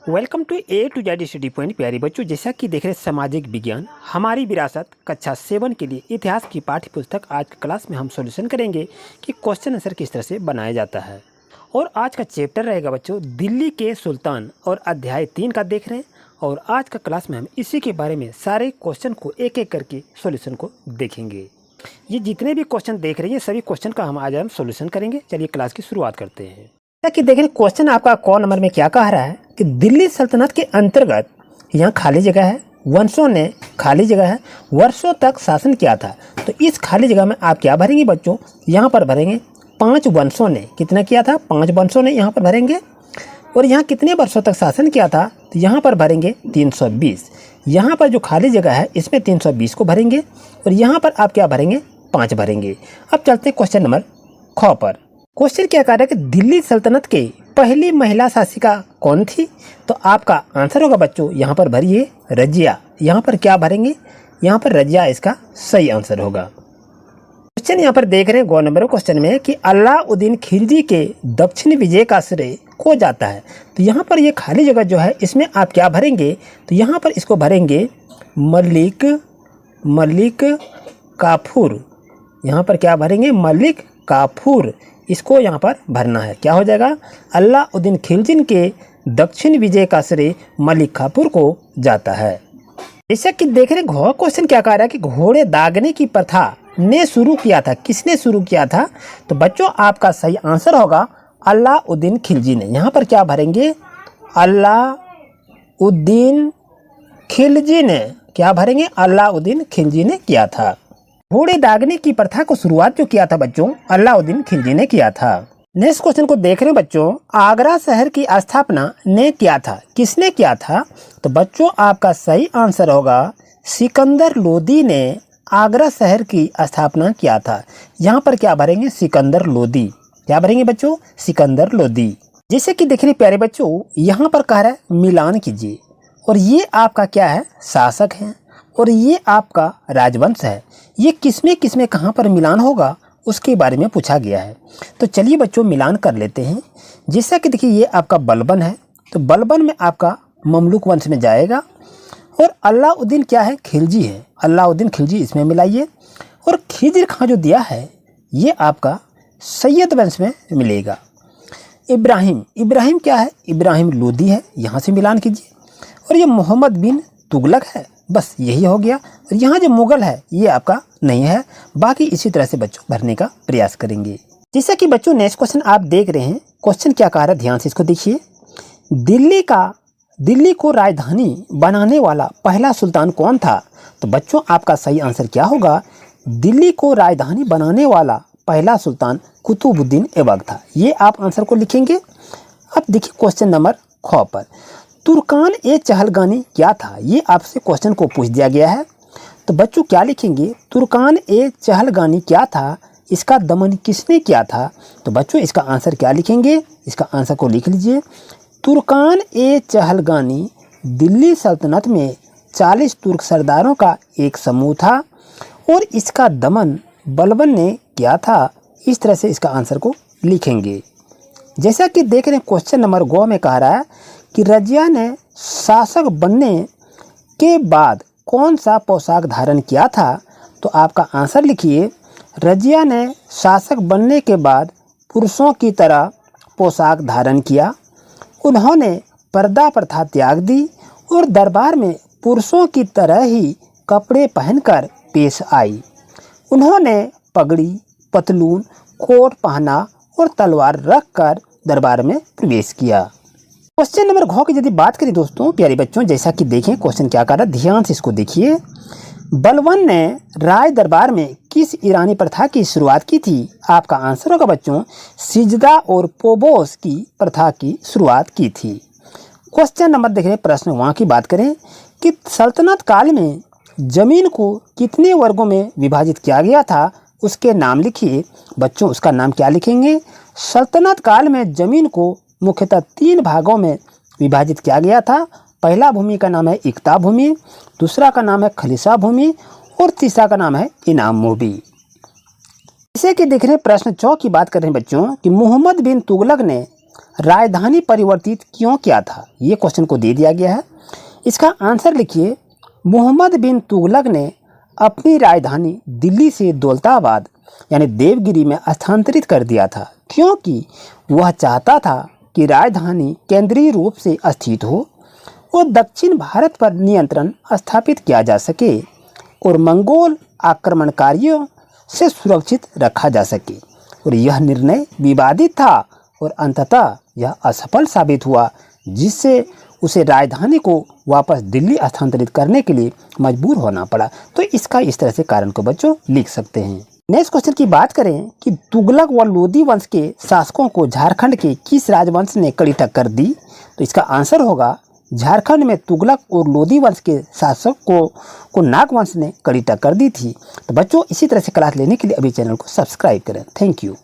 Welcome to A to Z study point. प्यारे बच्चों, जैसा कि देख रहे सामाजिक विज्ञान हमारी विरासत कक्षा 7 के लिए इतिहास की पाठ्य पुस्तक आज की क्लास में हम सॉल्यूशन करेंगे कि क्वेश्चन आंसर किस तरह से बनाया जाता है। और आज का चैप्टर रहेगा बच्चों दिल्ली के सुल्तान और अध्याय 3 का देख रहे हैं। और आज का क्लास में हम इसी के बारे में सारे क्वेश्चन को एक एक करके सॉल्यूशन को देखेंगे। ये जितने भी क्वेश्चन देख रहे हैं सभी क्वेश्चन का आज हम सॉल्यूशन करेंगे। चलिए क्लास की शुरुआत करते हैं। कि देखें क्वेश्चन आपका क नंबर में क्या कह रहा है कि दिल्ली सल्तनत के अंतर्गत यहाँ खाली जगह है, वंशों ने खाली जगह है वर्षों तक शासन किया था। तो इस खाली जगह में आप क्या भरेंगे बच्चों? यहाँ पर भरेंगे 5 वंशों ने कितना किया था, 5 वंशों ने यहाँ पर भरेंगे। और यहाँ कितने वर्षों तक शासन किया था, तो यहाँ पर भरेंगे 320। यहाँ पर जो खाली जगह है इसमें 320 को भरेंगे और यहाँ पर आप क्या भरेंगे, 5 भरेंगे। अब चलते हैं क्वेश्चन नंबर ख पर। क्वेश्चन क्या कह रहा है कि दिल्ली सल्तनत के पहली महिला शासिका कौन थी? तो आपका आंसर होगा बच्चों यहाँ पर भरिए रजिया। यहाँ पर क्या भरेंगे, यहाँ पर रजिया इसका सही आंसर होगा। क्वेश्चन यहाँ पर देख रहे हैं गौ नंबर क्वेश्चन में कि अलाउद्दीन खिलजी के दक्षिण विजय का श्रेय को जाता है। तो यहाँ पर ये खाली जगह जो है इसमें आप क्या भरेंगे, तो यहाँ पर इसको भरेंगे मलिक काफूर। यहाँ पर क्या भरेंगे, मलिक काफूर। इसको यहाँ पर भरना है। क्या हो जाएगा, अलाउद्दीन खिलजी के दक्षिण विजय का श्रेय मलिक काफूर को जाता है। जैसा कि देख रहे हैं क्वेश्चन क्या कह रहा है कि घोड़े दागने की प्रथा ने शुरू किया था, किसने शुरू किया था? तो बच्चों आपका सही आंसर होगा अलाउद्दीन खिलजी ने। यहाँ पर क्या भरेंगे, अलाउद्दीन खिलजी ने। क्या भरेंगे, अलाउद्दीन खिलजी ने किया था। घोड़े दागने की प्रथा को शुरुआत जो किया था बच्चों, अलाउद्दीन खिलजी ने किया था। नेक्स्ट क्वेश्चन को देख रहे हैं बच्चों, आगरा शहर की स्थापना ने किया था, किसने किया था? तो बच्चों आपका सही आंसर होगा सिकंदर लोदी ने आगरा शहर की स्थापना किया था। यहाँ पर क्या भरेंगे, सिकंदर लोदी। क्या भरेंगे बच्चों, सिकंदर लोदी। जैसे कि देख रहे प्यारे बच्चों, यहाँ पर कह रहा है मिलान कीजिए। और ये आपका क्या है, शासक है और ये आपका राजवंश है। ये किसमें कहाँ पर मिलान होगा उसके बारे में पूछा गया है। तो चलिए बच्चों मिलान कर लेते हैं। जैसा कि देखिए ये आपका बलबन है, तो बलबन में आपका ममलूक वंश में जाएगा। और अलाउद्दीन क्या है, खिलजी है, अलाउद्दीन खिलजी इसमें मिलाइए। और खिज़र खां जो दिया है ये आपका सैयद वंश में मिलेगा। इब्राहिम क्या है, इब्राहिम लोदी है, यहाँ से मिलान कीजिए। और ये मोहम्मद बिन तुगलक है, बस यही हो गया। और यहाँ जो मुगल है ये आपका नहीं है। बाकी इसी तरह से बच्चों भरने का प्रयास करेंगे। जैसा कि बच्चों नेक्स्ट क्वेश्चन आप देख रहे हैं, क्वेश्चन क्या कह रहा है ध्यान से इसको देखिए। दिल्ली को राजधानी बनाने वाला पहला सुल्तान कौन था? तो बच्चों आपका सही आंसर क्या होगा, दिल्ली को राजधानी बनाने वाला पहला सुल्तान कुतुबुद्दीन ऐबक था। ये आप आंसर को लिखेंगे। अब देखिए क्वेश्चन नंबर ख पर, तुर्कान ए चहलगानी क्या था? ये आपसे क्वेश्चन को पूछ दिया गया है। तो बच्चों क्या लिखेंगे, तुर्कान ए चहलगानी क्या था, इसका दमन किसने किया था? तो बच्चों इसका आंसर क्या लिखेंगे, इसका आंसर को लिख लीजिए। तुर्कान ए चहलगानी दिल्ली सल्तनत में 40 तुर्क सरदारों का एक समूह था और इसका दमन बलबन ने किया था। इस तरह से इसका आंसर को लिखेंगे। जैसा कि देख रहे हैं क्वेश्चन नंबर गो में कह रहा है कि रजिया ने शासक बनने के बाद कौन सा पोशाक धारण किया था? तो आपका आंसर लिखिए, रजिया ने शासक बनने के बाद पुरुषों की तरह पोशाक धारण किया। उन्होंने पर्दा प्रथा त्याग दी और दरबार में पुरुषों की तरह ही कपड़े पहनकर पेश आई। उन्होंने पगड़ी, पतलून, कोट पहना और तलवार रखकर दरबार में प्रवेश किया। क्वेश्चन नंबर घ की यदि बात करें दोस्तों प्यारे बच्चों, जैसा कि देखें क्वेश्चन क्या कर रहा है, ध्यान से इसको देखिए। बलबन ने राज दरबार में किस ईरानी प्रथा की शुरुआत की थी? आपका आंसर होगा बच्चों सिजदा और पोबोस की प्रथा की शुरुआत की थी। क्वेश्चन नंबर देख रहे प्रश्न वहाँ की बात करें कि सल्तनत काल में जमीन को कितने वर्गों में विभाजित किया गया था, उसके नाम लिखिए। बच्चों उसका नाम क्या लिखेंगे, सल्तनत काल में जमीन को मुख्यतः 3 भागों में विभाजित किया गया था। पहला भूमि का नाम है इक्ता भूमि, दूसरा का नाम है खलीसा भूमि और तीसरा का नाम है इनाम भूमि। जैसे कि देख रहे हैं प्रश्न 4 की बात कर रहे हैं बच्चों कि मोहम्मद बिन तुगलक ने राजधानी परिवर्तित क्यों किया था? ये क्वेश्चन को दे दिया गया है। इसका आंसर लिखिए, मोहम्मद बिन तुगलक ने अपनी राजधानी दिल्ली से दौलताबाद यानी देवगिरी में स्थानांतरित कर दिया था, क्योंकि वह चाहता था कि राजधानी केंद्रीय रूप से स्थित हो और दक्षिण भारत पर नियंत्रण स्थापित किया जा सके और मंगोल आक्रमणकारियों से सुरक्षित रखा जा सके। और यह निर्णय विवादित था और अंततः यह असफल साबित हुआ, जिससे उसे राजधानी को वापस दिल्ली स्थानांतरित करने के लिए मजबूर होना पड़ा। तो इसका इस तरह से कारण को बच्चों लिख सकते हैं। नेक्स्ट क्वेश्चन की बात करें कि तुगलक व लोदी वंश के शासकों को झारखंड के किस राजवंश ने कड़ी टक्कर दी? तो इसका आंसर होगा, झारखंड में तुगलक और लोदी वंश के शासक को नाग वंश ने कड़ी टक्कर दी थी। तो बच्चों इसी तरह से क्लास लेने के लिए अभी चैनल को सब्सक्राइब करें। Thank you.